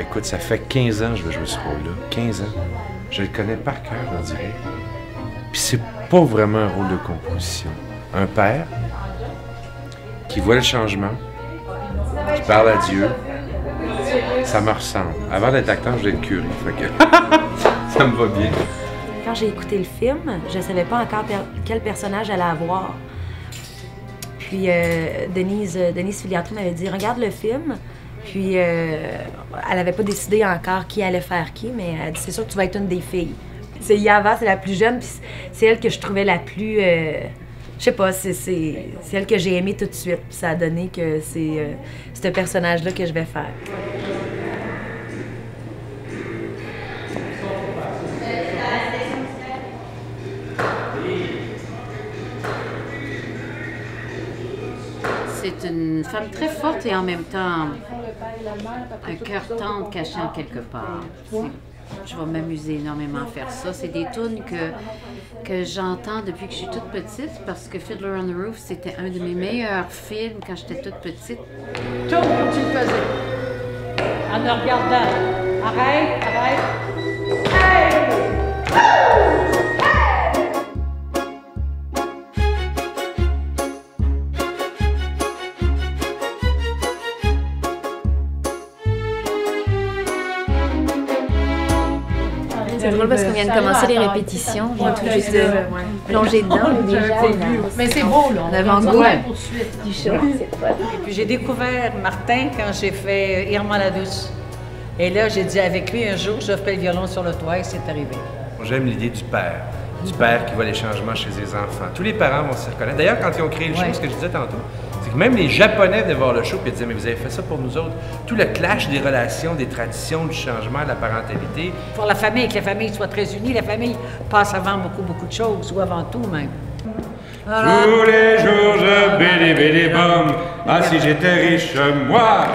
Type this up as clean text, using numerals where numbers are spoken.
Écoute, ça fait 15 ans que je veux jouer ce rôle-là. 15 ans. Je le connais par cœur, on dirait. Puis c'est pas vraiment un rôle de composition. Un père qui voit le changement, qui parle à Dieu, ça me ressemble. Avant d'être acteur, je voulais être curé. Fait que ça me va bien. Quand j'ai écouté le film, je ne savais pas encore quel personnage elle allait avoir. Puis Denise Filiatro m'avait dit « Regarde le film ». Puis elle n'avait pas décidé encore qui allait faire qui, mais elle dit « C'est sûr que tu vas être une des filles ». C'est Yava, c'est la plus jeune, puis c'est elle que je trouvais la plus... je sais pas, c'est elle que j'ai aimée tout de suite. Puis ça a donné que c'est ce personnage-là que je vais faire. C'est une femme très forte et en même temps un cœur tendre caché en quelque part. Je vais m'amuser énormément à faire ça. C'est des tunes que j'entends depuis que je suis toute petite parce que Fiddler on the Roof, c'était un de mes meilleurs films quand j'étais toute petite. Tourne comme tu le faisais. En me regardant. Arrête, arrête. Hey! C'est drôle parce qu'on vient de commencer les répétitions, on vient tout juste de plonger dedans. Mais c'est beau, là. L'avant-goût du show. Et puis j'ai découvert Martin quand j'ai fait Irma la douce. Et là, j'ai dit avec lui un jour, je ferai le violon sur le toit et c'est arrivé. J'aime l'idée du père qui voit les changements chez ses enfants. Tous les parents vont s'y reconnaître. D'ailleurs, quand ils ont créé le show, ce que je disais tantôt, c'est que même les Japonais venaient voir le show et disaient « Mais vous avez fait ça pour nous autres. » Tout le clash des relations, des traditions, du changement, de la parentalité. Pour la famille, que la famille soit très unie, la famille passe avant beaucoup de choses, ou avant tout même. Tous les jours je bédé bédé bom, ah si j'étais riche moi.